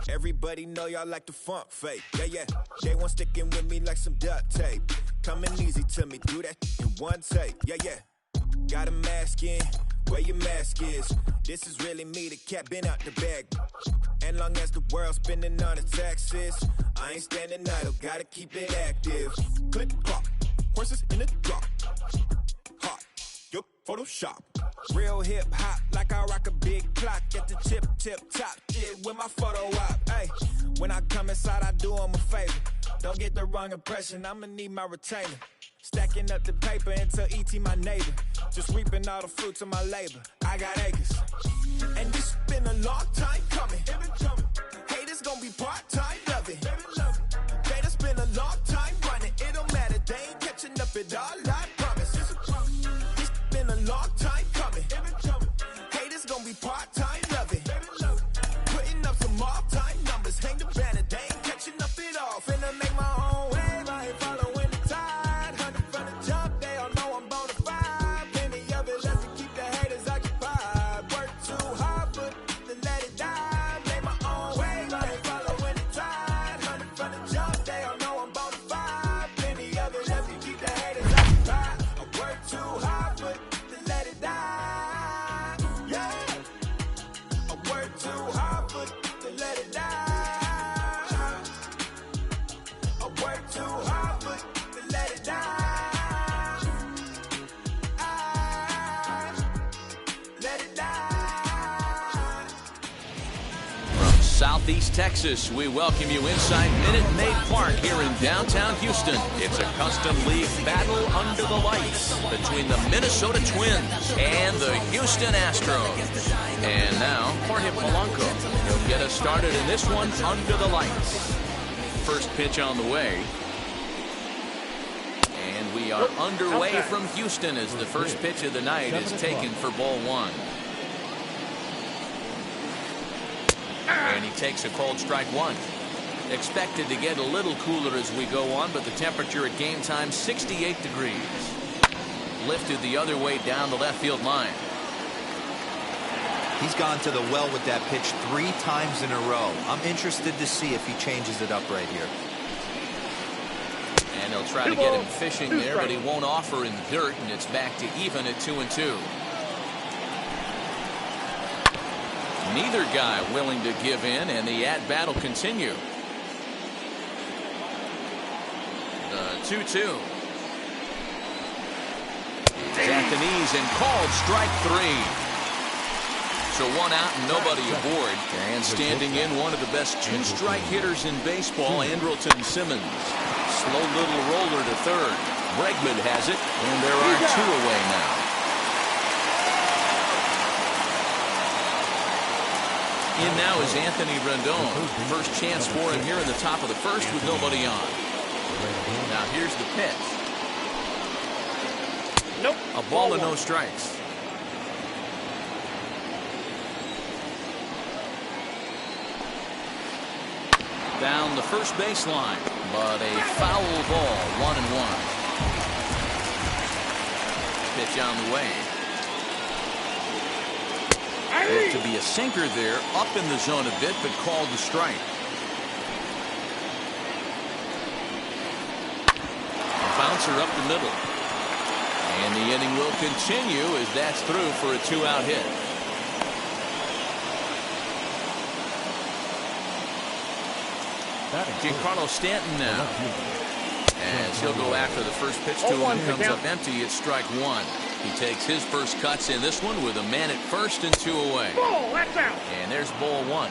Everybody know y'all like the funk fake. Yeah. They want sticking with me like some duct tape. Coming easy to me, do that in one take. Yeah. Got a mask in, where your mask is. This is really me, the cat been out the bag. And long as the world's spending on the taxes, I ain't standing idle, gotta keep it active. Click clock, horses in the drop. Hot, yup, Photoshop. Real hip hop, like I rock a big clock at the tip top. Shit with my photo op. Hey, when I come inside, I do 'em a favor. Don't get the wrong impression, I'ma need my retainer. Stacking up the paper until E.T. my neighbor. Just reaping all the fruits of my labor. I got acres. And this been a long time coming. Haters gonna be part-time loving. Haters been a long time running. It don't matter, they ain't catching up at all, I promise. This been a long time coming. Haters gonna be part-time loving. Putting up some all-time numbers. Hang the banner, they ain't catching up at all. Finna make my own wave, I ain't following the tide. 100 from the jump, they all know I'm bona fide. Plenty of it left to keep the haters occupied. Work too hard, but to let it die. Make my own wave, I ain't following the tide. 100 from the jump, they all know I'm bona fide. Plenty of it left to keep the haters occupied. I work too hard, but to let it die. Yeah, I work too hard, but to let it die. I work too hard, but to let it die. Let it die. From Southeast Texas, we welcome you inside Minute Maid Park here in downtown Houston. It's a custom league battle under the lights between the Minnesota Twins and the Houston Astros. And now, Jorge Polanco will get us started in this one under the lights. First pitch on the way. And we are underway from Houston as the first pitch of the night is taken for ball one. And he takes a cold strike one. Expected to get a little cooler as we go on, but the temperature at game time 68 degrees. Lifted the other way down the left field line. He's gone to the well with that pitch 3 times in a row. I'm interested to see if he changes it up right here. And he'll try to get him fishing there, but he won't offer in the dirt, and it's back to even at 2-2. Neither guy willing to give in, and the at-bat will continue. The 2-2. It's at the knees and called strike 3. So one out and nobody aboard. And standing in, one of the best two-strike hitters in baseball, Andrelton Simmons. Slow little roller to third. Bregman has it, and there are 2 away now. In now is Anthony Rendon. First chance for him here in the top of the first with nobody on. Now here's the pitch. Nope. A ball and no strikes. Down the first baseline, but a foul ball, 1-1. Pitch on the way. Looked to be a sinker there, up in the zone a bit, but called the strike. A bouncer up the middle. And the inning will continue as that's through for a 2-out hit. Giancarlo Stanton now. As he'll go after the first pitch to him and comes up empty at strike 1. He takes his first cuts in this one with a man at first and 2 away. Ball, that's out. And there's ball 1.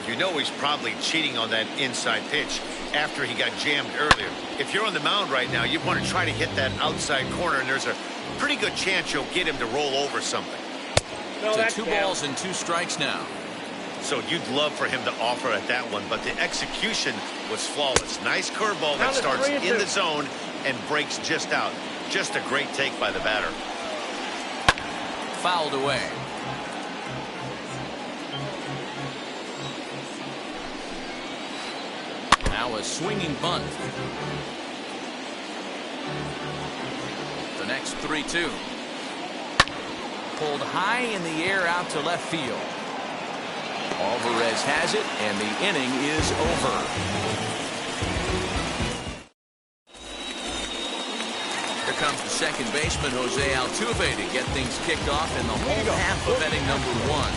You know he's probably cheating on that inside pitch after he got jammed earlier. If you're on the mound right now, you want to try to hit that outside corner, and there's a pretty good chance you'll get him to roll over something. No, to that's 2 balls and 2 strikes now. So you'd love for him to offer at that one, but the execution was flawless. Nice curveball that starts in the zone and breaks just out. Just a great take by the batter. Fouled away. Now a swinging bunt. The next 3-2. Pulled high in the air out to left field. Alvarez has it, and the inning is over. Here comes the second baseman, Jose Altuve, to get things kicked off in the home half of inning number 1.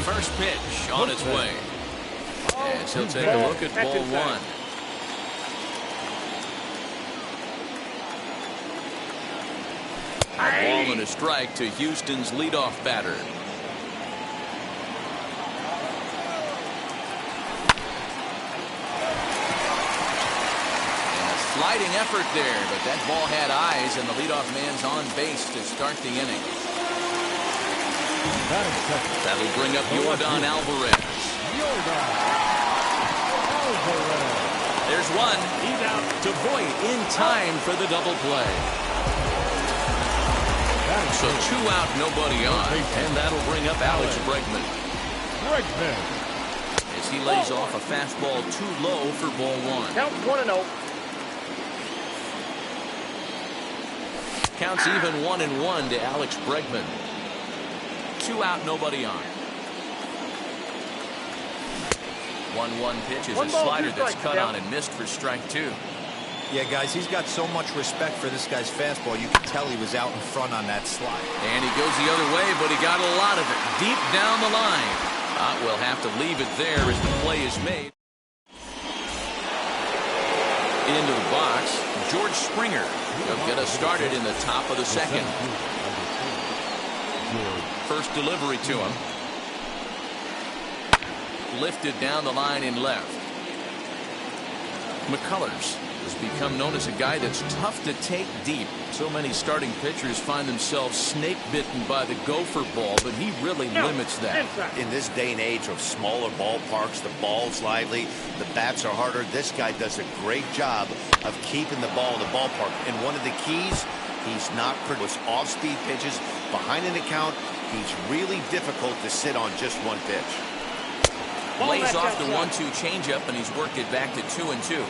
First pitch on its way. As he'll take a look at ball 1. A ball and a strike to Houston's leadoff batter. And a sliding effort there, but that ball had eyes, and the leadoff man's on base to start the inning. That'll bring up Yordan Alvarez. There's one. He's out to Voit in time for the double play. So 2 out, nobody on, and that'll bring up Alex Bregman. As he lays off a fastball too low for ball 1. Count 1-0. Counts even 1-1 to Alex Bregman. 2 out, nobody on. 1-1 pitch is a slider that's cut on and missed for strike 2. Yeah, guys, he's got so much respect for this guy's fastball. You can tell he was out in front on that slide. And he goes the other way, but he got a lot of it deep down the line. We'll have to leave it there as the play is made. Into the box, George Springer. He'll get us started in the top of the second. First delivery to him. Lifted down the line in left. McCullers has become known as a guy that's tough to take deep. So many starting pitchers find themselves snake bitten by the gopher ball, but he really limits that. In this day and age of smaller ballparks, the ball's lively, the bats are harder. This guy does a great job of keeping the ball in the ballpark. And one of the keys, he's not producing off-speed pitches behind an account. He's really difficult to sit on just one pitch. Lays off the 1-2 changeup, and he's worked it back to 2-2.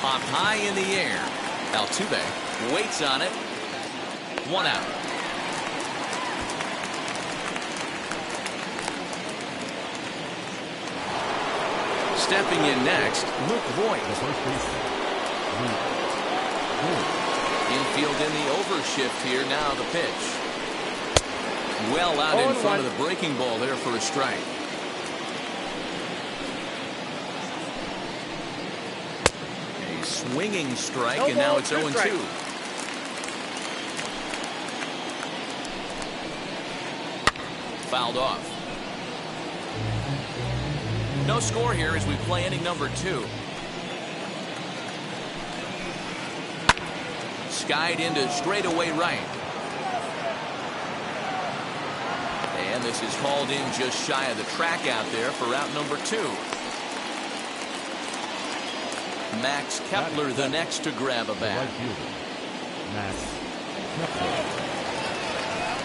Popped high in the air. Altuve waits on it. 1 out. Stepping in next, Luke Voit. Infield in the overshift here. Now the pitch. Well out in front of the breaking ball there for a strike. A swinging strike, and now it's 0-2. Fouled off. No score here as we play inning number 2. Skied into straightaway right. And this is hauled in just shy of the track out there for out number 2. Max Kepler the next to grab a bat.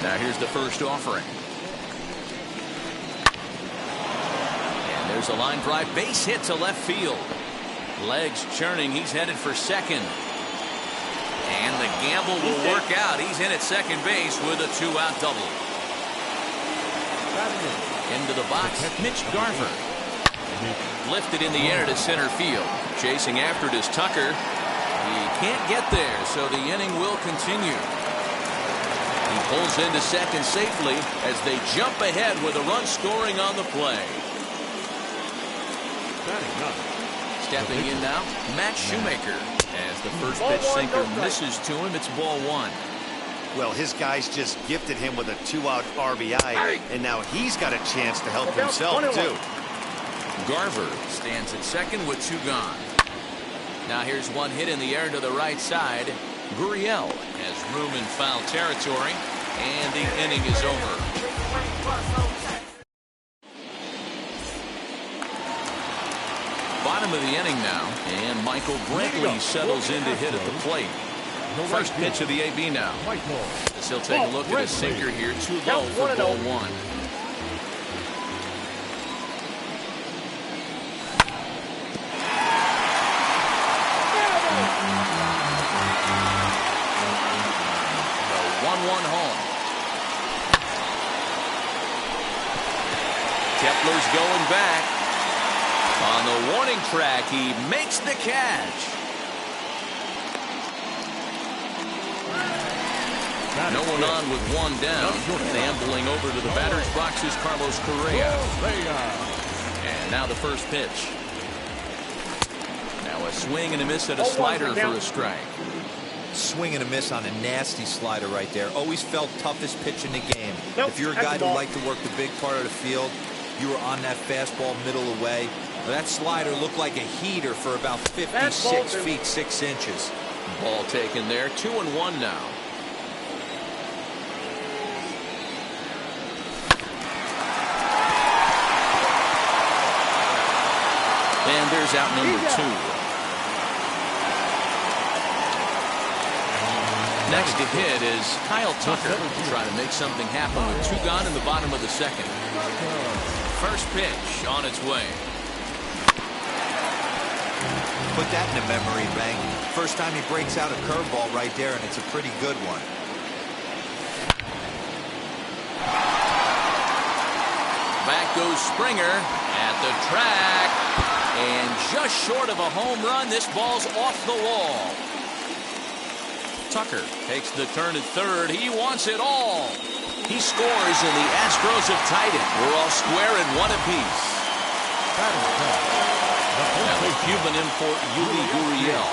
Now here's the first offering. And there's a line drive base hit to left field. Legs churning. He's headed for second. And the gamble will work out. He's in at second base with a 2-out double. Into the box, Mitch Garver. Lifted in the air to center field. Chasing after it is Tucker. He can't get there, so the inning will continue. He pulls into second safely as they jump ahead with a run scoring on the play. Stepping in now, Matt Shoemaker. As the first pitch sinker misses to him, it's ball 1. Well, his guys just gifted him with a 2-out RBI, and now he's got a chance to help himself, too. Garver stands at second with 2 gone. Now here's one hit in the air to the right side. Gurriel has room in foul territory, and the inning is over. Bottom of the inning now, and Michael Brantley settles in to hit at the plate. First pitch of the AB now. As he'll take a look at a sinker here, too low for ball 1. Battler's going back. On the warning track, he makes the catch. No one on with one down. Ambling over to the batter's box is Carlos Correa. And now the first pitch. Now a swing and a miss at a slider for a strike. Swing and a miss on a nasty slider right there. Always felt toughest pitch in the game. If you're a guy who liked to work the big part of the field, you were on that fastball middle away. That slider looked like a heater for about 56 feet 6 inches. Ball taken there. 2-1 now. And there's out number 2. Next to hit is Kyle Tucker, trying to make something happen with 2 gone in the bottom of the second. First pitch on its way. Put that in a memory bank. First time he breaks out a curveball right there, and it's a pretty good one. Back goes Springer at the track. And just short of a home run, this ball's off the wall. Tucker takes the turn at third. He wants it all. He scores, and the Astros have tied it. We're all square at 1 apiece. Now the Cuban import, Yuli Gurriel.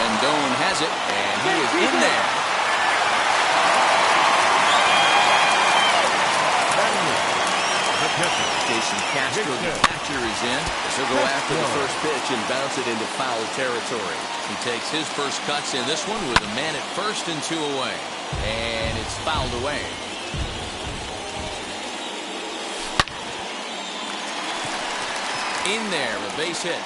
Rendon has it, and he is in there. Jason Castro, the catcher, is in. He'll go after the first pitch and bounce it into foul territory. He takes his first cuts in this one with a man at first and 2 away. And it's fouled away. In there, a base hit.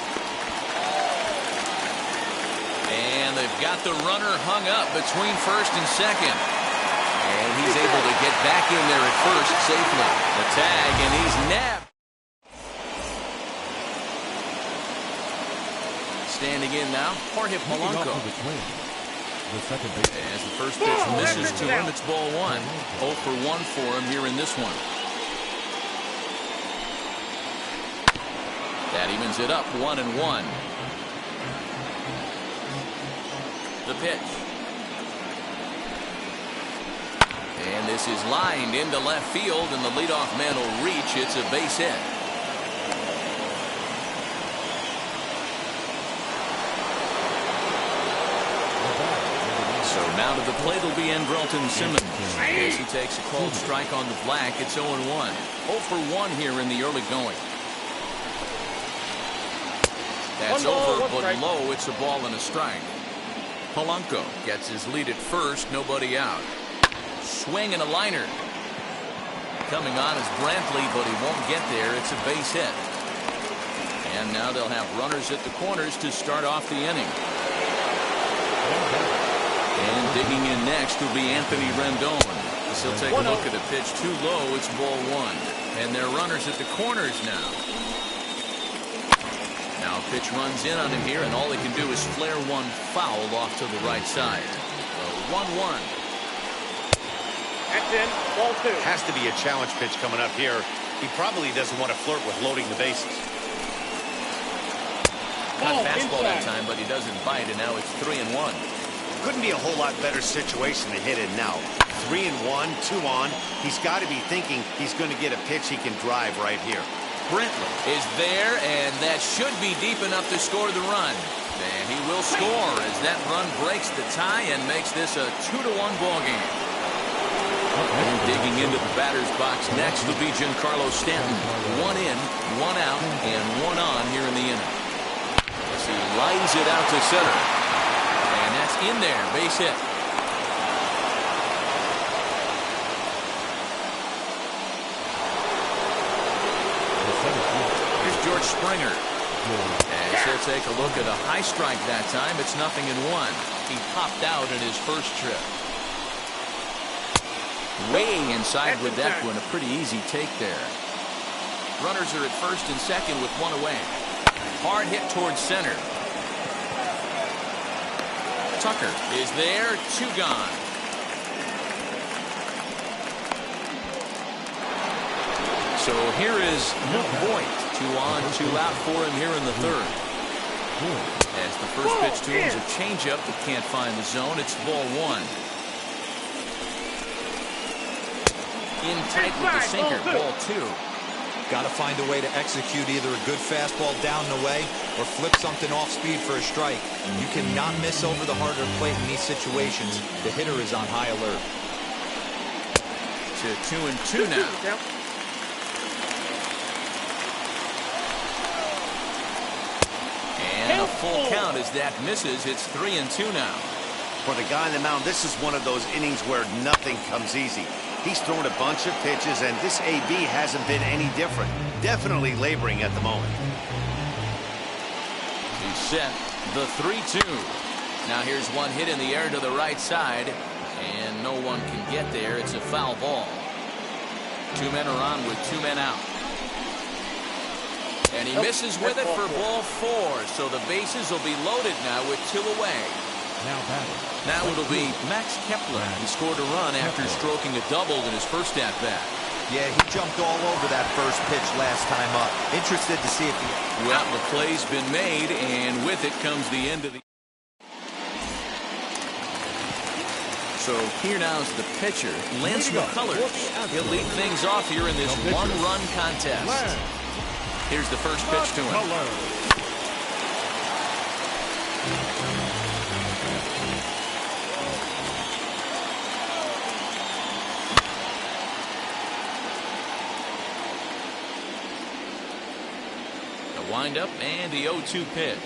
And they've got the runner hung up between first and second. And he's able to get back in there at first safely. The tag, and he's nabbed. Standing in now, Jorge Polanco. As the first pitch misses to him, it's ball 1. 0 for 1 for him here in this one. That evens it up, 1-1. The pitch. And this is lined into left field, and the leadoff man will reach. It's a base hit. So now to the plate will be Andrelton Simmons. As he takes a called strike on the black, it's 0-1. 0 for 1 here in the early going. That's over, but low. It's a ball and a strike. Polanco gets his lead at first, nobody out. Swing and a liner. Coming on is Brantley, but he won't get there. It's a base hit. And now they'll have runners at the corners to start off the inning. And digging in next will be Anthony Rendon. As he'll take a look at a pitch too low. It's ball 1. And they're runners at the corners now. Now a pitch runs in on him here, and all he can do is flare one foul off to the right side. 1-1. That's in. Ball 2. Has to be a challenge pitch coming up here. He probably doesn't want to flirt with loading the bases. Not fastball that time, but he doesn't bite, and now it's 3-1. Couldn't be a whole lot better situation to hit it now. 3-1, 2 on. He's got to be thinking he's going to get a pitch he can drive right here. Brantley is there, and that should be deep enough to score the run. And he will score as that run breaks the tie and makes this a 2-1 ball game. And digging into the batter's box next will be Giancarlo Stanton. 1 in, 1 out, and 1 on here in the inning. As he lines it out to center. And that's in there, base hit. Here's George Springer. As he'll take a look at a high strike that time, it's 0-1. He popped out in his first trip. Way inside with that one, a pretty easy take there. Runners are at first and second with 1 away. Hard hit towards center. Tucker is there, 2 gone. So here is Luke Voigt. 2 on, 2 out for him here in the third. As the first pitch to him is a changeup that can't find the zone. It's ball 1. In tight with the sinker, ball 2. Got to find a way to execute either a good fastball down and away or flip something off speed for a strike. You cannot miss over the harder plate in these situations. The hitter is on high alert. To 2-2 now. And a full count as that misses. It's 3-2 now. For the guy on the mound, this is one of those innings where nothing comes easy. He's thrown a bunch of pitches, and this AB hasn't been any different. Definitely laboring at the moment. He's set the 3-2. Now here's one hit in the air to the right side, and no one can get there. It's a foul ball. 2 men are on with 2 men out. And he misses with it for ball 4, so the bases will be loaded now with 2 away. Now it'll be Max Kepler. He scored a run after stroking a double in his first at-bat. Yeah, he jumped all over that first pitch last time up. Interested to see if he... Well, the play's been made, and with it comes the end of the... So here now is the pitcher, Lance McCullers. He'll lead things off here in this one-run contest. Here's the first pitch to him. Windup and the 0-2 pitch.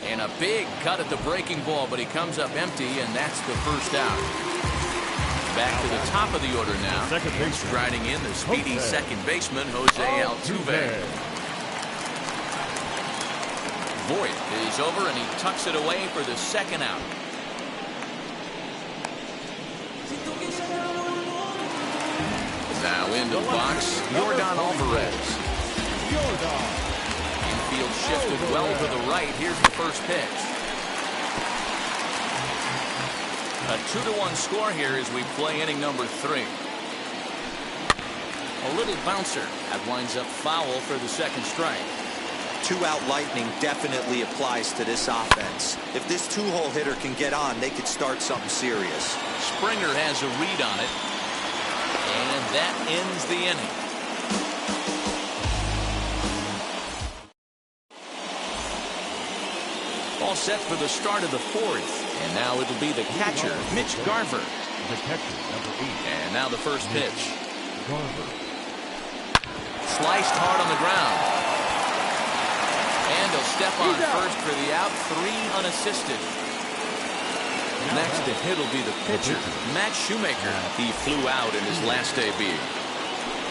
And a big cut at the breaking ball, but he comes up empty, and that's the first out. Back to the top of the order now. And striding in the speedy second baseman, Jose Altuve. Voigt is over, and he tucks it away for the second out. Now into the box, Yordan Alvarez. Infield shifted well to the right. Here's the first pitch. A 2-1 score here as we play inning number 3. A little bouncer. That winds up foul for the second strike. 2-out lightning definitely applies to this offense. If this 2-hole hitter can get on, they could start something serious. Springer has a read on it. And that ends the inning. All set for the start of the 4th. And now it'll be the catcher, Mitch Garver. The catcher, number 8. And now the first pitch. Garver. Sliced hard on the ground. And he'll step on first for the out. 3 unassisted. Next to hit will be the pitcher, Matt Shoemaker. He flew out in his last debut.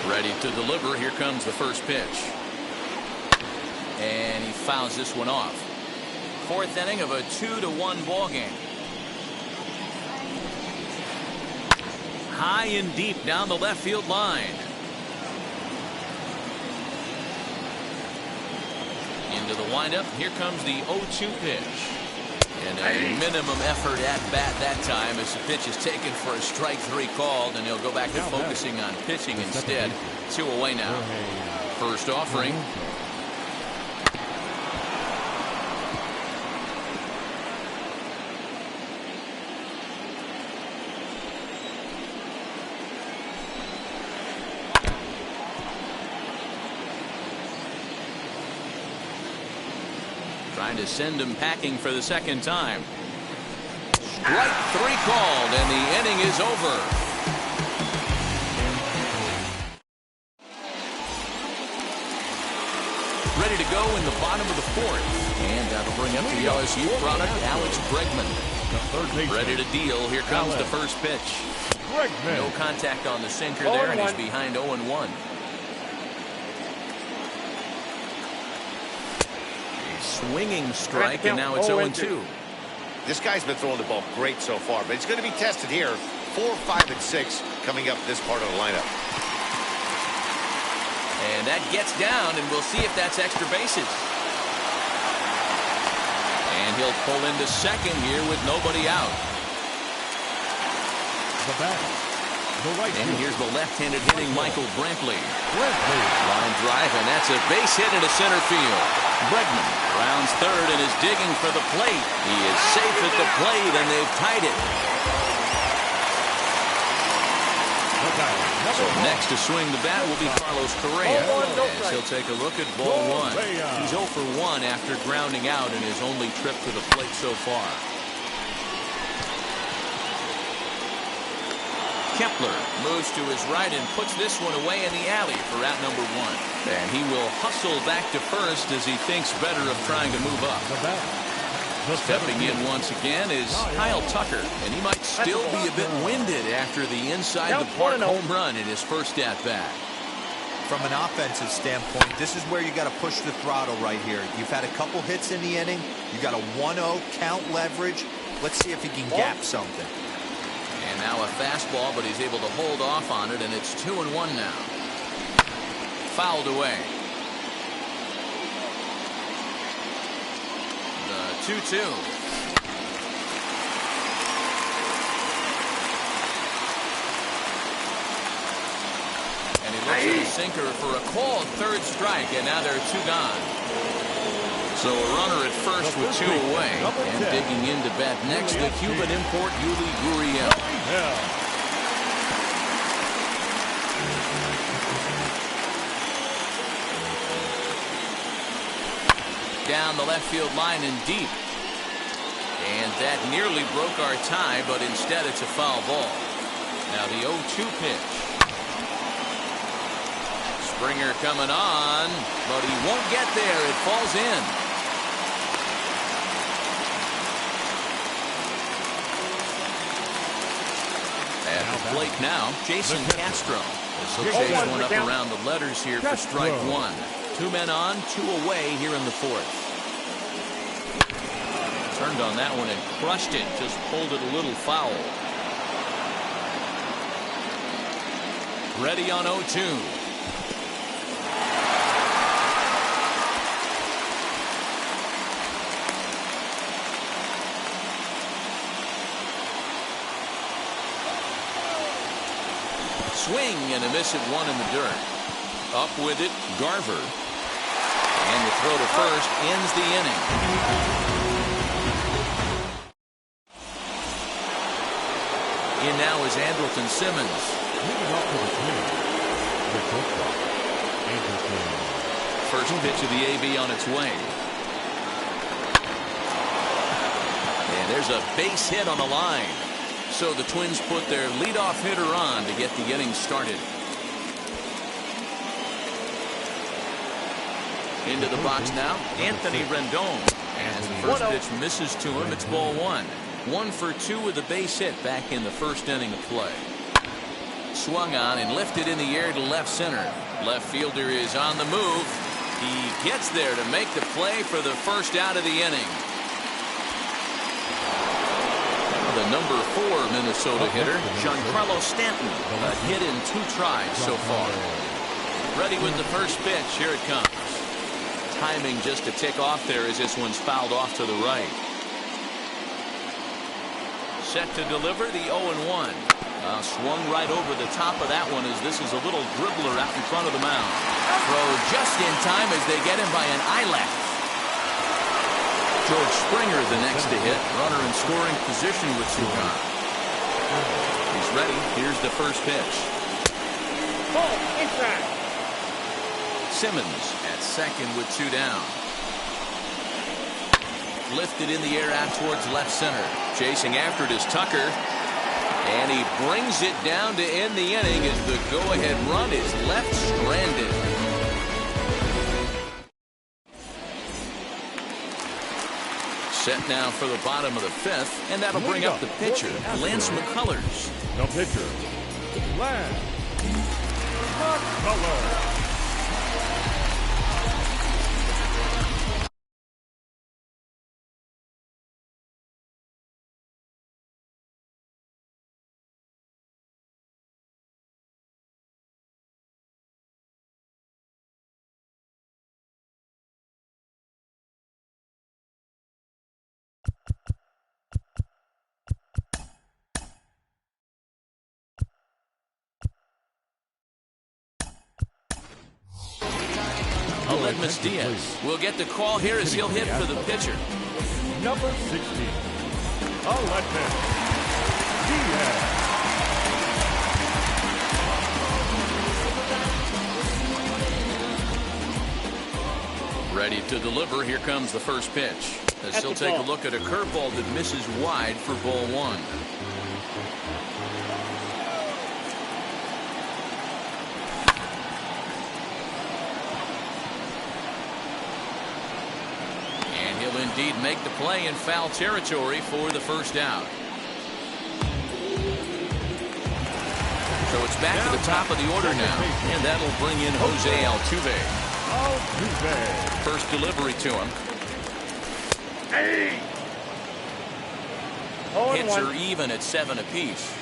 Ready to deliver. Here comes the first pitch. And he fouls this one off. 4th inning of a 2-1 ball game. High and deep down the left field line. Into the windup. Here comes the 0-2 pitch. And a minimum effort at bat that time as the pitch is taken for a strike 3 called, and he'll go back to focusing on pitching instead. 2 away now. First offering. Trying to send him packing for the second time. Strike 3 called, and the inning is over. Ready to go in the bottom of the 4th. And that'll bring up the LSU product, Alex Bregman. Ready to deal. Here comes the first pitch. No contact on the sinker there, and he's behind 0-1. Swinging strike, and now it's 0-2. This guy's been throwing the ball great so far, but it's going to be tested here. 4, 5, and 6 coming up this part of the lineup. And that gets down, and we'll see if that's extra bases. And he'll pull into second here with nobody out. The batter, And here's the left-handed hitting Michael Brantley. Line drive, and that's a base hit into center field. Bregman rounds third and is digging for the plate. He is safe at the plate, and they've tied it. So next to swing the bat will be Carlos Correa, as he'll take a look at ball one. He's 0 for 1 after grounding out in his only trip to the plate so far. Kepler moves to his right and puts this one away in the alley for out number 1. And he will hustle back to first as he thinks better of trying to move up. Stepping in once again is Kyle Tucker, and he might still be a bit winded after the inside-the-park home run in his first at-bat. From an offensive standpoint, this is where you got to push the throttle right here. You've had a couple hits in the inning. You got a 1-0 count leverage. Let's see if he can gap something. And now a fastball, but he's able to hold off on it, and it's 2-1 now. Fouled away. The 2-2. And he looks at the sinker for a called third strike, and now there are 2 gone. So a runner at first with 2 away. And digging in to bat next, the Cuban import Yuli Gurriel. Down the left field line and deep. And that nearly broke our tie, but instead it's a foul ball. Now the 0-2 pitch. Springer coming on, but he won't get there. It falls in. At the plate now, Jason Castro. This will chase one up around the letters here for strike 1. 2 men on, 2 away here in the 4th. Turned on that one and crushed it. Just pulled it a little foul. Ready on 0-2. Swing and a miss at 1 in the dirt. Up with it, Garver. And the throw to first ends the inning. In now is Andrelton Simmons. First pitch of the AB on its way. And there's a base hit on the line. So the Twins put their leadoff hitter on to get the inning started. Into the box now, Anthony Rendon. As the first pitch misses to him, it's ball 1. 1 for 2 with a base hit back in the first inning of play. Swung on and lifted in the air to left center. Left fielder is on the move. He gets there to make the play for the first out of the inning. The number 4 Minnesota hitter, Giancarlo Stanton, a hit in 2 tries so far. Ready with the first pitch. Here it comes. Timing just a tick off there as this one's fouled off to the right. Set to deliver the 0-1. Swung right over the top of that one as this is a little dribbler out in front of the mound. Throw just in time as they get him by an eyelash. George Springer the next to hit. Runner in scoring position with 2 gone. He's ready. Here's the first pitch. Ball inside. Simmons at second with 2 down. Lifted in the air out towards left center. Chasing after it is Tucker. And he brings it down to end the inning as the go-ahead run is left stranded. Set now for the bottom of the 5th, and that'll bring up the pitcher, Lance McCullers. The pitcher, Lance McCullers. Aledmus Diaz will get the call here as he'll hit for the pitcher. Number 16, Aledmus Diaz. Ready to deliver. Here comes the first pitch. As he'll take a look at a curveball that misses wide for ball one. And he'll indeed make the play in foul territory for the first out. So it's back to the top of the order now. And that'll bring in Jose Altuve. First delivery to him. Hey! Hits are even at 7 apiece.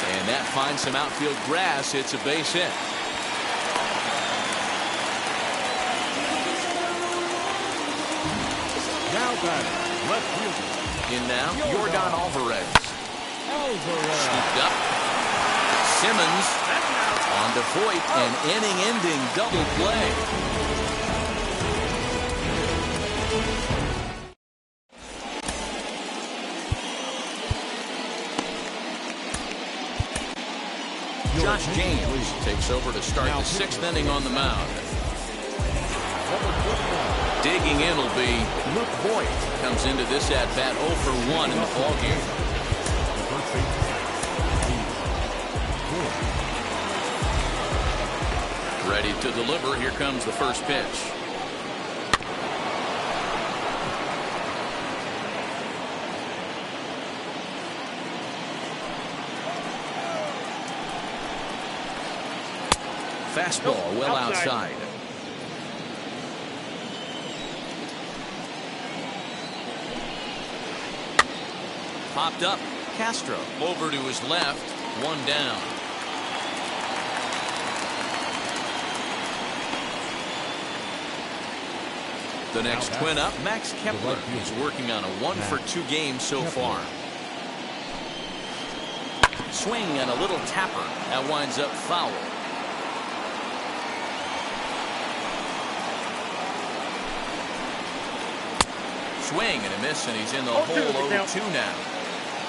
And that finds some outfield grass. It's a base hit. Now batting, left fielder. In now, Yordan Alvarez. Scooped up. Simmons on to Voit, an inning-ending double play. Josh James takes over to start the 6th inning on the mound. Digging in will be Luke Voit. Comes into this at-bat 0 for 1 in the ballgame. Ready to deliver. Here comes the first pitch. Fastball well outside. Popped up. Castro over to his left. 1 down. The next twin up, Max Kepler, is working on a 1 for 2 game so far. Swing and a little tapper. That winds up foul. Swing and a miss, and he's in the hole 0-2 now.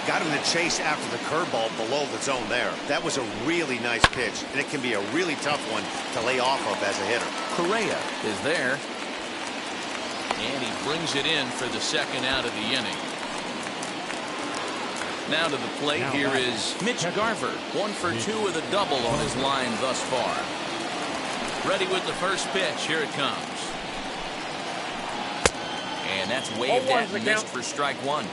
Got him to chase after the curveball below the zone there. That was a really nice pitch, and it can be a really tough one to lay off of as a hitter. Correa is there. And he brings it in for the 2nd out of the inning. Now to the plate here is Mitch Garver. 1 for 2 with a double on his line thus far. Ready with the first pitch. Here it comes. And that's waved at and missed for strike 1.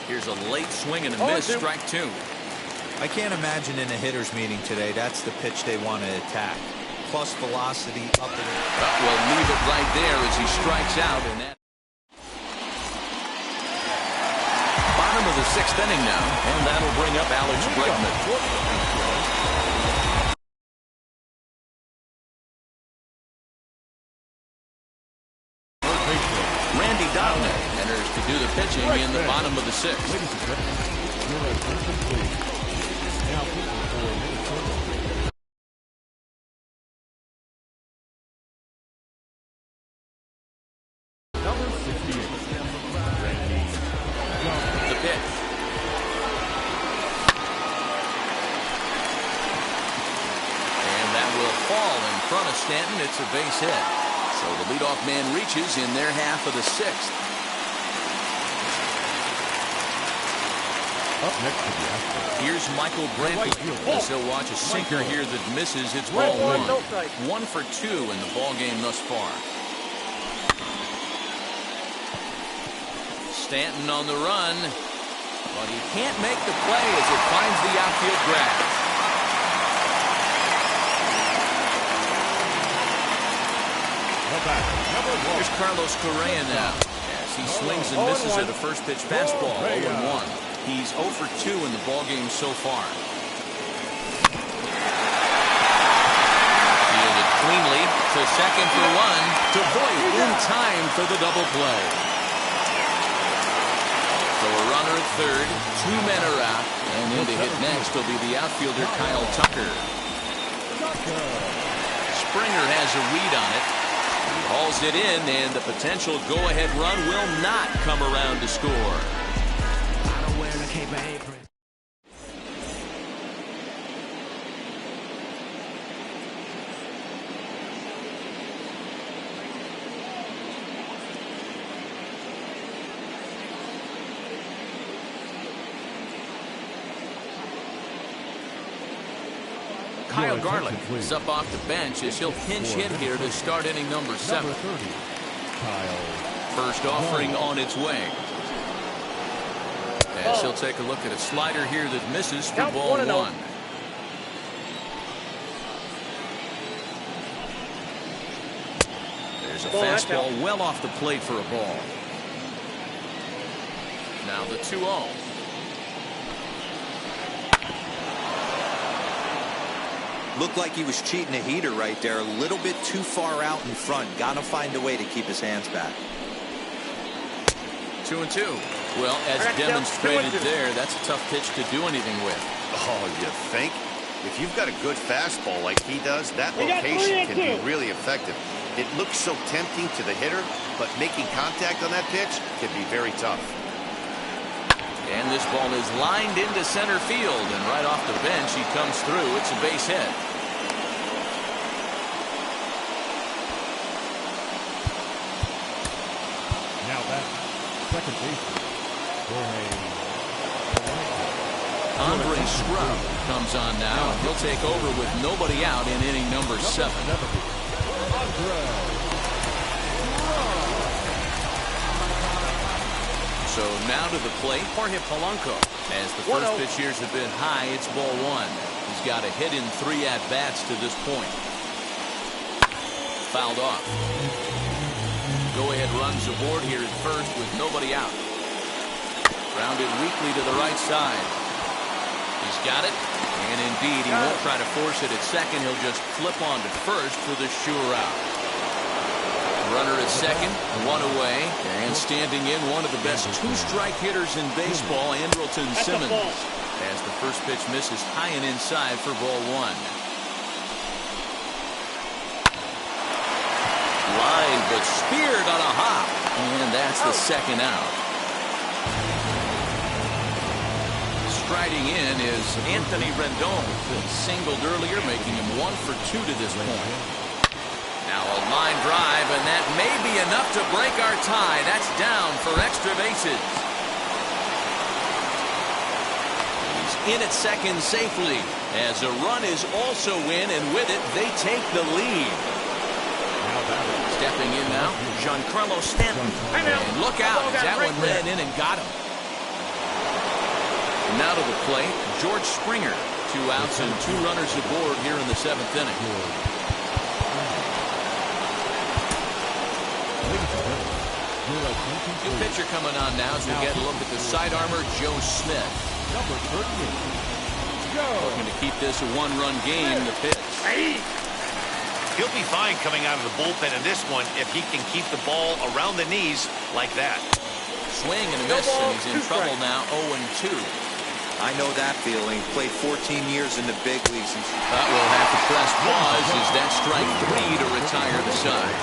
Here's a late swing and a miss, strike 2. I can't imagine in a hitter's meeting today that's the pitch they want to attack. Plus velocity up and We'll leave it right there as he strikes out. And that bottom of the 6th inning now, and that'll bring up Alex Bregman. Randy Dobnak enters to do the pitching in the bottom of the 6th. Stanton, it's a base hit. So the leadoff man reaches in their half of the 6th. Up next to the Astros. Here's Michael Brantley as he'll watch a sinker here that misses. It's ball 1. 1 for 2 in the ball game thus far. Stanton on the run, but he can't make the play as it finds the outfield grass. Here's Carlos Correa now as he swings and misses at a first pitch fastball. 0-1. He's 0 for 2 in the ballgame so far. Fielded cleanly to second for 1 to Voit in time for the double play. runner at third. 2 men are out. And in to hit next will be the outfielder Kyle Tucker. Springer has a read on it. He hauls it in, and the potential go-ahead run will not come around to score. Kyle Garlick is up off the bench as he'll pinch hit here to start inning number 7. First offering on its way. As he'll take a look at a slider here that misses for ball 1. There's a fastball well off the plate for a ball. Now the 2-0. Looked like he was cheating a heater right there. A little bit too far out in front. Got to find a way to keep his hands back. 2-2. Well, as demonstrated there, that's a tough pitch to do anything with. Oh, you think? If you've got a good fastball like he does, that location can be really effective. It looks so tempting to the hitter, but making contact on that pitch can be very tough. And this ball is lined into center field, and right off the bench he comes through. It's a base hit. Now back, second baseman, Andre Scrub comes on now, and he'll take over with nobody out in inning number 7. So now to the plate, Jorge Polanco. As the first pitch years have been high, it's ball 1. He's got a hit in 3 at-bats to this point. Fouled off. Go-ahead runs aboard here at first with nobody out. Grounded weakly to the right side. He's got it. And indeed, he won't try to force it at second. He'll just flip on to first for the sure out. Runner at second, 1 away, and standing in one of the best 2-strike hitters in baseball, Andrelton Simmons. As the first pitch misses high and inside for ball 1. Line, but speared on a hop, and that's the second out. Striding in is Anthony Rendon, singled earlier, making him 1 for 2 to this point. Now a line drive, and that may be enough to break our tie. That's down for extra bases. He's in at second safely, as a run is also in, and with it, they take the lead. Stepping in now, Giancarlo Stanton. And look out, as that one ran in and got him. Now to the plate, George Springer. 2 outs and 2 runners aboard here in the 7th inning. New pitcher coming on now as we get a look at the side armor, Joe Smith. Number 38. Looking to keep this a 1-run game, the pitch. He'll be fine coming out of the bullpen in this one if he can keep the ball around the knees like that. Swing and a miss, and he's in trouble now, 0-2. I know that feeling. Played 14 years in the big leagues. But we'll have to press pause as that strike 3 to retire the side.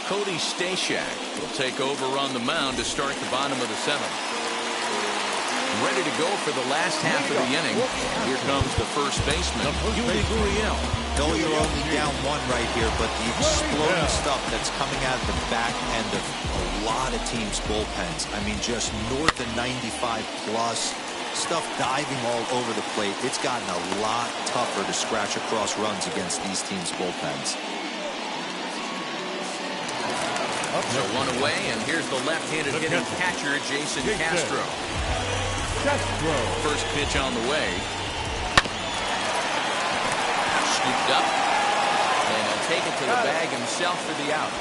Cody Stashak will take over on the mound to start the bottom of the 7th. Ready to go for the last half of the inning. Here comes the first baseman, Yuli Gurriel. Though you're only down 1 right here, but the exploding stuff that's coming out of the back end of a lot of teams' bullpens. I mean, just north of 95 plus. Stuff diving all over the plate. It's gotten a lot tougher to scratch across runs against these teams' bullpens. So 1 away, and here's the left-handed hitting catcher, Jason Castro. First pitch on the way. Scooped up, and he'll take it to the bag himself for the out.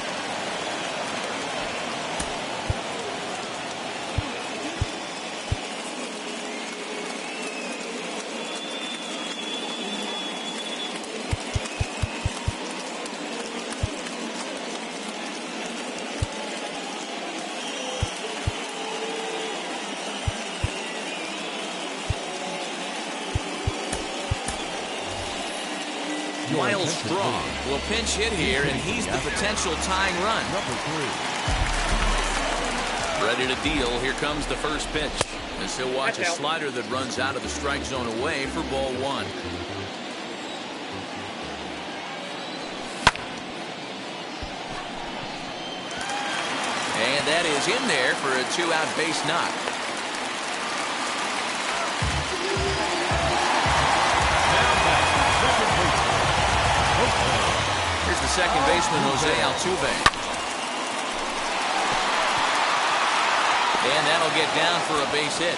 Miles Straw will pinch hit here, and he's the potential tying run. Number 3. Ready to deal. Here comes the first pitch. As he'll watch a slider that runs out of the strike zone away for ball 1. And that is in there for a 2-out base knock. Here's the second baseman, Jose Altuve. And that'll get down for a base hit.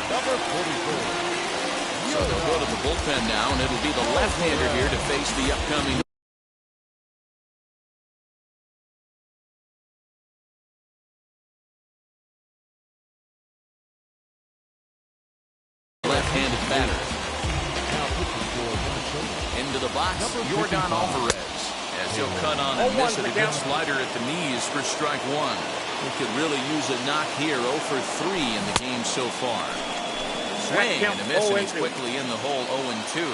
Number 44. So they'll go to the bullpen now, and it'll be the left-hander here to face the upcoming. Left-handed batter. Into the box, Yordan Alvarez. As he'll cut on and miss it, a good slider at the knees for strike 1. He could really use a knock here. 0 for 3 in the game so far. Swing and a miss, and he's quickly in the hole. 0-2.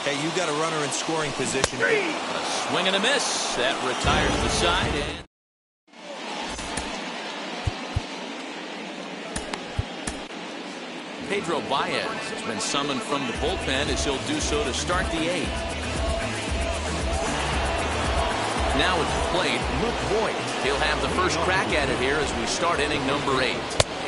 Hey, you got a runner in scoring position. A swing and a miss. That retires the side. And Pedro Baez has been summoned from the bullpen, as he'll do so to start the 8th. Now at the plate, Luke Voigt. He'll have the first crack at it here as we start inning number 8.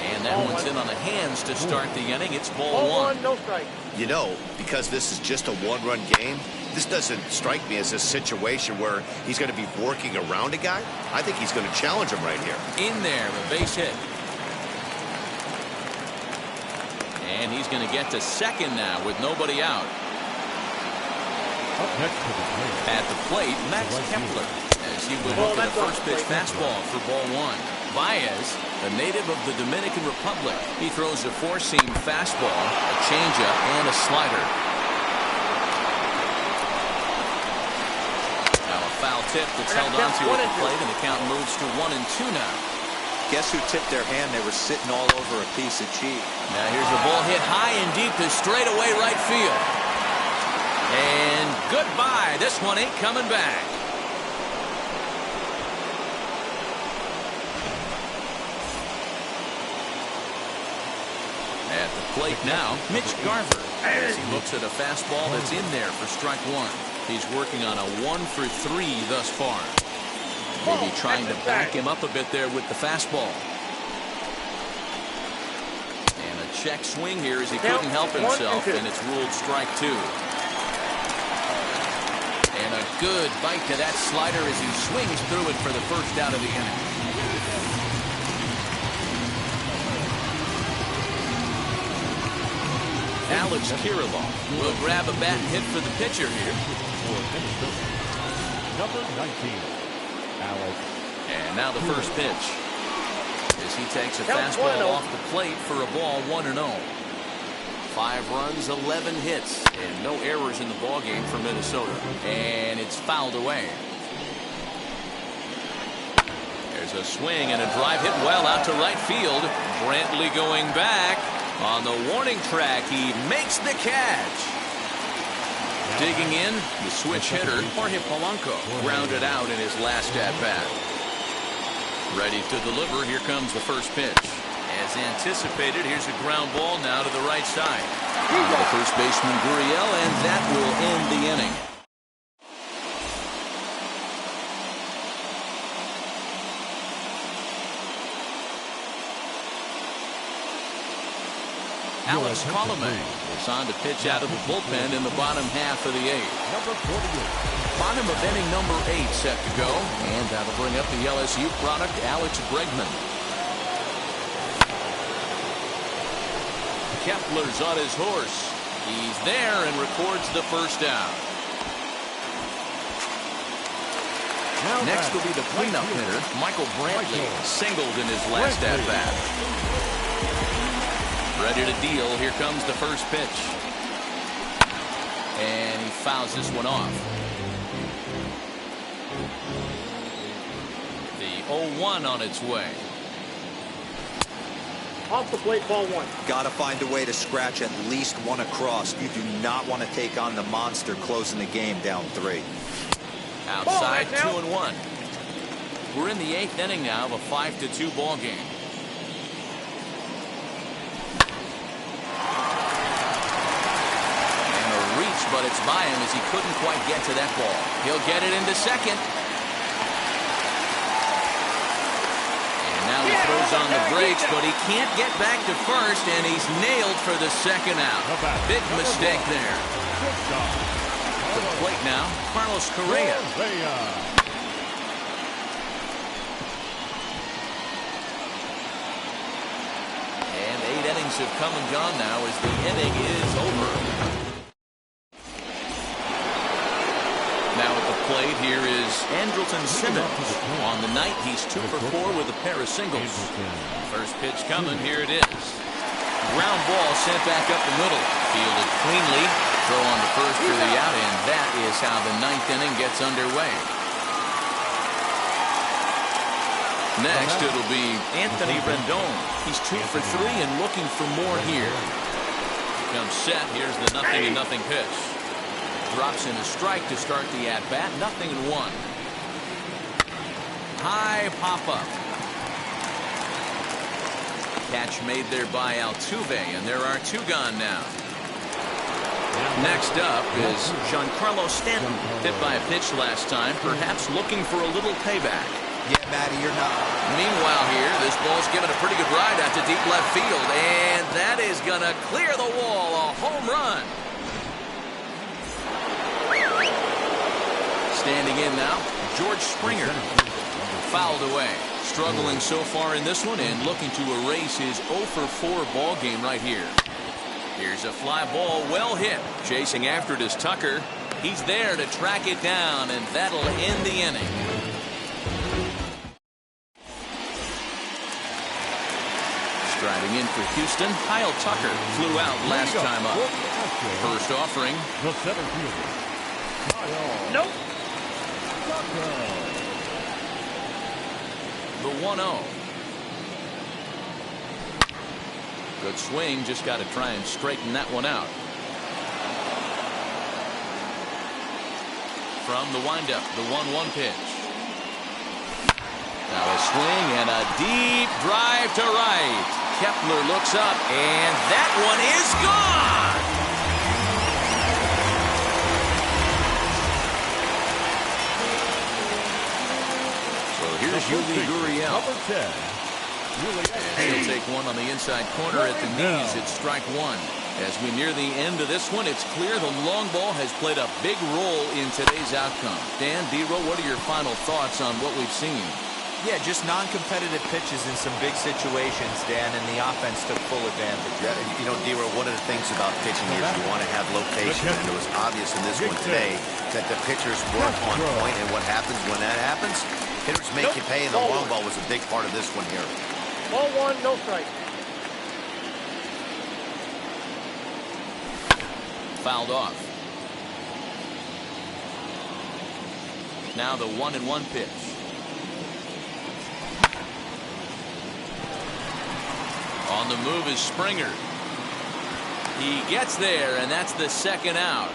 And that one's in on the hands to start the inning. It's ball 1. No strike. You know, because this is just a one-run game, this doesn't strike me as a situation where he's going to be working around a guy. I think he's going to challenge him right here. In there, a base hit. And he's going to get to second now with nobody out. Up next to the plate. At the plate, Max Kepler, as he will look at a first pitch fastball for ball 1. Baez, a native of the Dominican Republic. He throws a four-seam fastball, a changeup, and a slider. Now a foul tip that's held onto at the plate, and the count moves to 1-2 now. Guess who tipped their hand? They were sitting all over a piece of cheese. Now here's a ball hit high and deep to straightaway right field. And goodbye. This one ain't coming back. At the plate now, Mitch Garver, as he looks at a fastball that's in there for strike 1. He's working on a 1 for 3 thus far. Maybe trying to back him up a bit there with the fastball. And a check swing here as he couldn't help himself, and it's ruled strike 2. And a good bite to that slider as he swings through it for the first out of the inning. Alex Kirilloff will grab a bat and hit for the pitcher here. Number 19. Alex. And now the first pitch, as he takes a fastball off the plate for a ball 1-0. 5 runs, 11 hits, and no errors in the ballgame for Minnesota. And it's fouled away. There's a swing and a drive hit well out to right field. Brantley going back on the warning track. He makes the catch. Digging in, the switch hitter, Jorge Polanco, grounded out in his last at-bat. Ready to deliver. Here comes the first pitch. As anticipated, here's a ground ball now to the right side. The first baseman, Gurriel, and that will end the inning. Alex Colomé is on to pitch out of the bullpen in the bottom half of the 8th. Number 48. Bottom of inning number 8 set to go. And that'll bring up the LSU product, Alex Bregman. Kepler's on his horse. He's there and records the first out. Next will be the cleanup hitter, Michael Brantley, singled in his last at-bat. Ready to deal. Here comes the first pitch. And he fouls this one off. The 0-1 on its way. Off the plate, ball one. Got to find a way to scratch at least one across. You do not want to take on the monster closing the game down 3. Outside, 2-1. We're in the 8th inning now of a 5-2 ball game. And a reach, but it's by him as he couldn't quite get to that ball. He'll get it into second. And now he throws on the brakes, but he can't get back to first, and he's nailed for the second out. Big mistake there. To the plate now, Carlos Correa. And 8 innings have come and gone now as the inning is over. Now at the plate, here is Andrelton Simmons. On the night, he's 2 for 4 with a pair of singles. First pitch coming, here it is. Ground ball sent back up the middle. Fielded cleanly. Throw on to first for the out, and that is how the 9th inning gets underway. Next, it'll be Anthony Rendon. He's 2 for 3 and looking for more here. Comes set. Here's the 0-0 pitch. Drops in a strike to start the at-bat. 0-1. High pop-up. Catch made there by Altuve, and there are 2 gone now. Next up is Giancarlo Stanton. Hit by a pitch last time, perhaps looking for a little payback. Yeah, Matty, you're not. Meanwhile here, this ball's given a pretty good ride out to deep left field, and that is going to clear the wall. A home run. Standing in now, George Springer. Fouled away. Struggling so far in this one and looking to erase his 0 for 4 ball game right here. Here's a fly ball, well hit. Chasing after it is Tucker. He's there to track it down, and that'll end the inning. Striding in for Houston, Kyle Tucker flew out last time up. First offering. The center fielder. Nope. The 1-0. Good swing, just got to try and straighten that one out. From the windup, the 1-1 pitch. Now a swing and a deep drive to right. Kepler looks up, and that one is gone. So here's Yuli Gurriel. Number 10. He'll take one on the inside corner at the knees. It's strike 1. As we near the end of this one, it's clear the long ball has played a big role in today's outcome. Dan, D-Row, what are your final thoughts on what we've seen? Yeah, just non-competitive pitches in some big situations, Dan, and the offense took full advantage. Yeah, you know, D-Row, one of the things about pitching is you want to have location, and it was obvious in this one today that the pitchers weren't on point, and what happens when that happens? Hitters make you pay, and the long ball was a big part of this one here. Ball 1, no strike. Fouled off. Now the 1-1 pitch. On the move is Springer. He gets there, and that's the second out.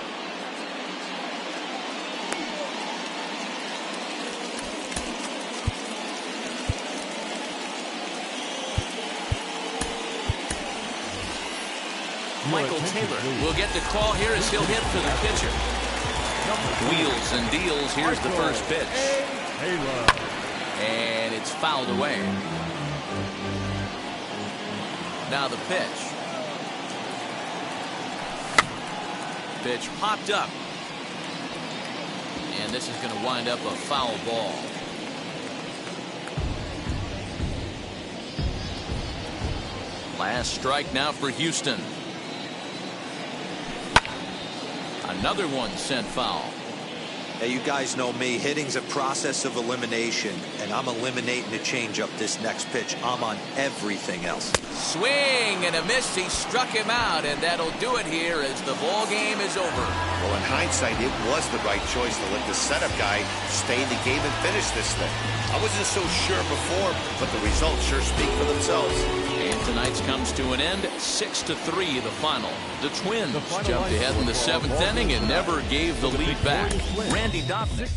Michael Taylor will get the call here as he'll hit for the pitcher. Wheels and deals. Here's the first pitch. And it's fouled away. Now the pitch. Pitch popped up. And this is going to wind up a foul ball. Last strike now for Houston. Another one sent foul. Hey, you guys know me. Hitting's a process of elimination, and I'm eliminating the changeup this next pitch. I'm on everything else. Swing and a miss. He struck him out, and that'll do it here as the ball game is over. Well, in hindsight, it was the right choice to let the setup guy stay in the game and finish this thing. I wasn't so sure before, but the results sure speak for themselves. And tonight's comes to an end, 6-3 the final. The Twins jumped ahead in the 7th inning and never gave the lead back. Randy Dobson.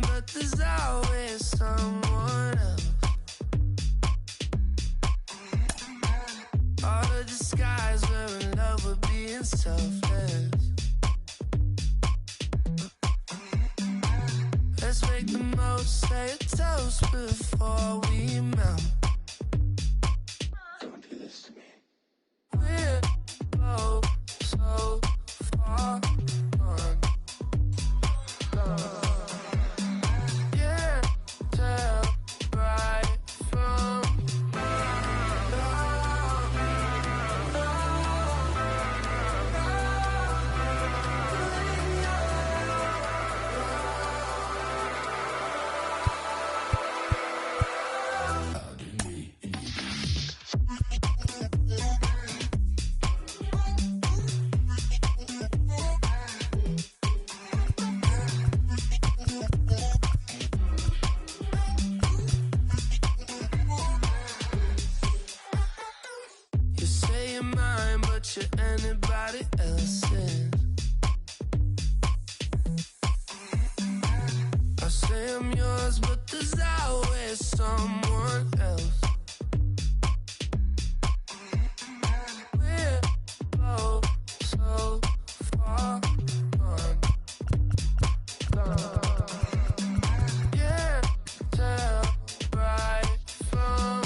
But there's always someone else. All the disguise we're in love with being selfless. Let's make the most, say a toast before we melt. Don't do this to me. We're both so far gone. Yeah, tell right from you say you're mine, but you're anybody else's. I say I'm yours, but there's always someone else. We're both so far gone. Yeah, tell right from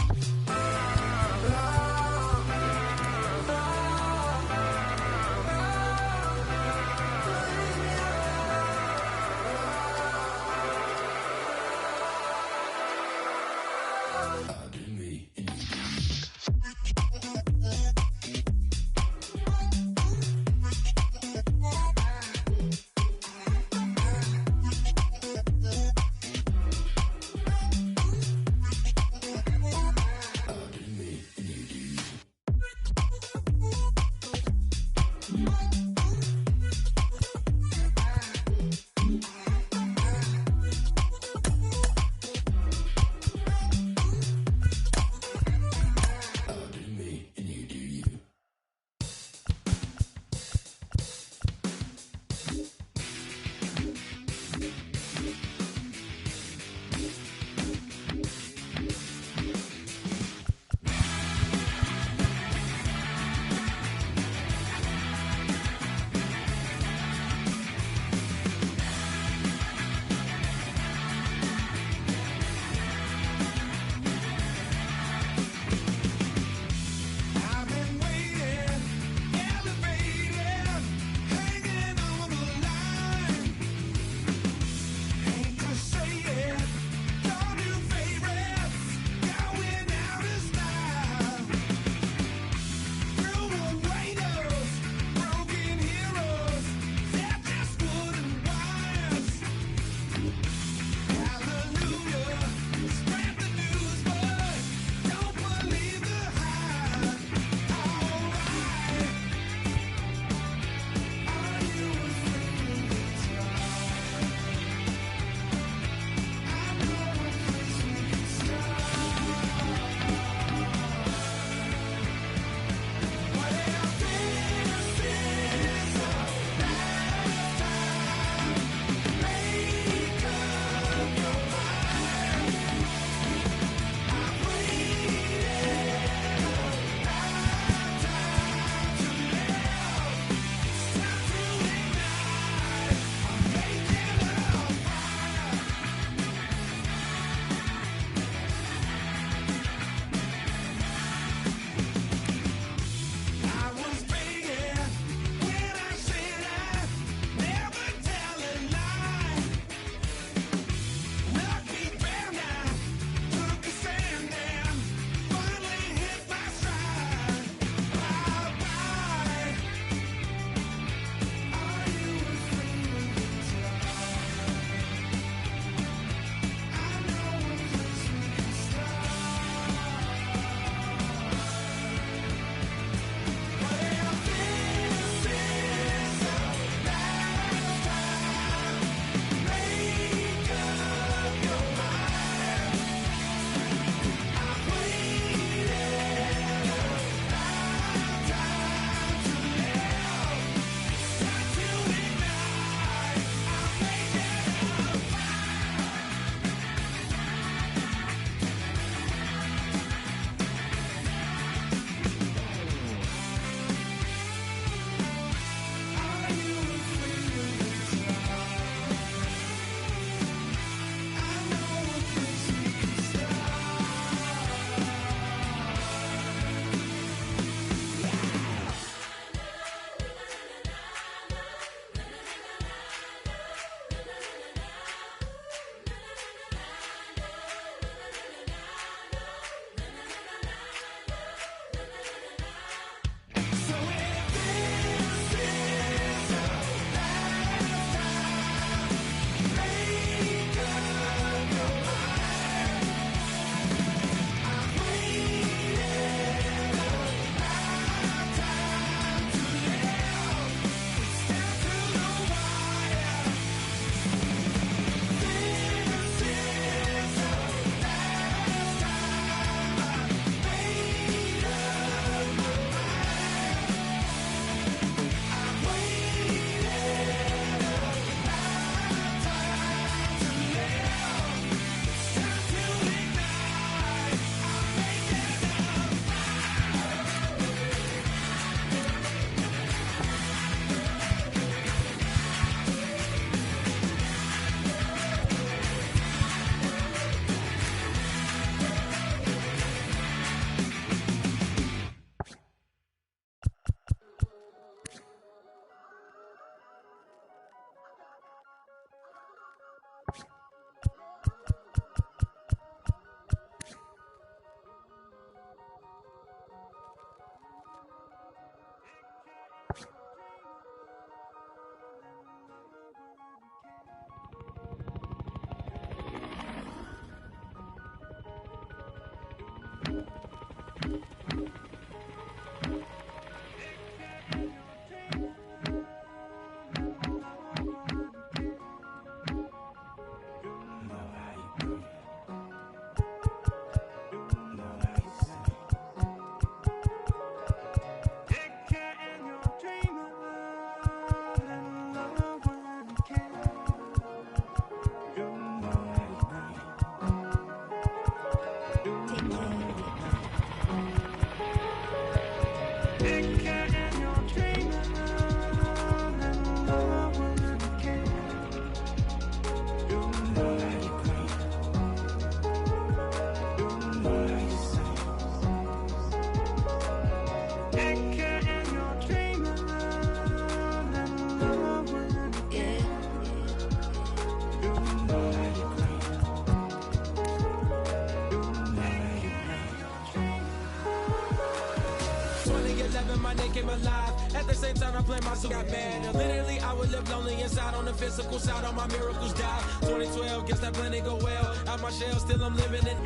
My name came alive. At the same time, I played my soul got mad. And literally, I would live lonely inside. On the physical side, all my miracles died. 2012, guess that plan didn't go well. Out my shell, still I'm living it.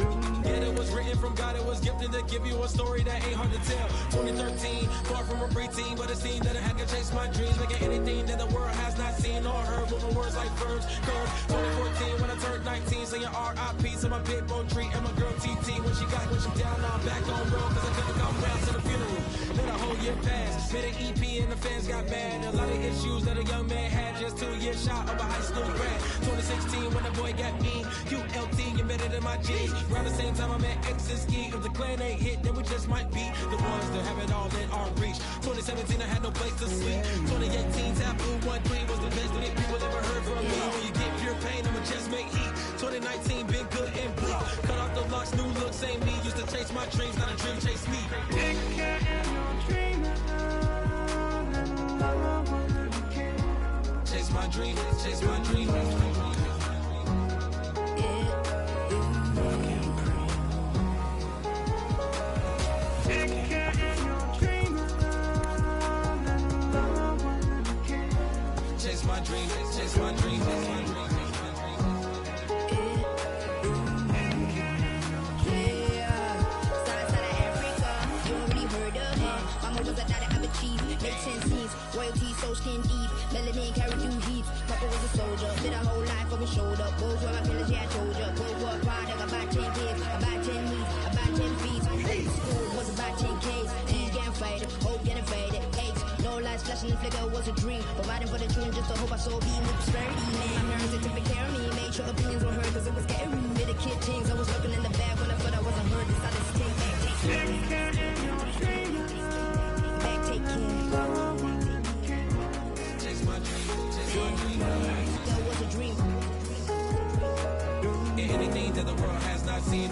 Yet it was written from God, it was gifted to give you a story that ain't hard to tell. 2013, far from a preteen, but it seemed that I had to chase my dreams, making anything that the world has not seen or heard. Moving words like verbs, curves. 2014, when I turned 19, saying R.I.P. to my big bone tree and my girl TT. When she down, now I'm back on road, cause I couldn't come down to the funeral. Let a whole year pass, made an EP and the fans got mad. A lot of issues that a young man had, just 2 years shy of a high school grad. 2016, when the boy got me, QLT embedded in my G's. Around the same time I met X and Ski. If the clan ain't hit, then we just might be the ones that have it all in our reach. 2017, I had no place to sleep. 2018, Taboo 1-3 was the best that people ever heard from me. When you get pure pain, I'ma just make heat. 2019, been good and bleak. Cut off the locks, new looks, ain't me. Used to chase my dreams, not a dream chase me. Chase my dream, chase my dream. Chase my dream, chase my dream, chase my dream. Make sense scenes, royalty so skin deep, melanin carry through heat. Papa was a soldier, did a whole life on his shoulder. Both were my pillars, yeah I told ya. World War product, about 10 kids, about 10 weeks, about 10 feet. School was about 10 Ks, T's getting faded, hope getting faded. H, no lights flashing the flicker was a dream. Providing for the children just to hope I saw being with prosperity. Man, my parents they took good care of me, made sure opinions were heard cause it was scary. Did a kid things, I was looking in the back when I thought I wasn't heard. Decided to take back, take care. Back, take care. That was a dream. Anything that the world has not seen.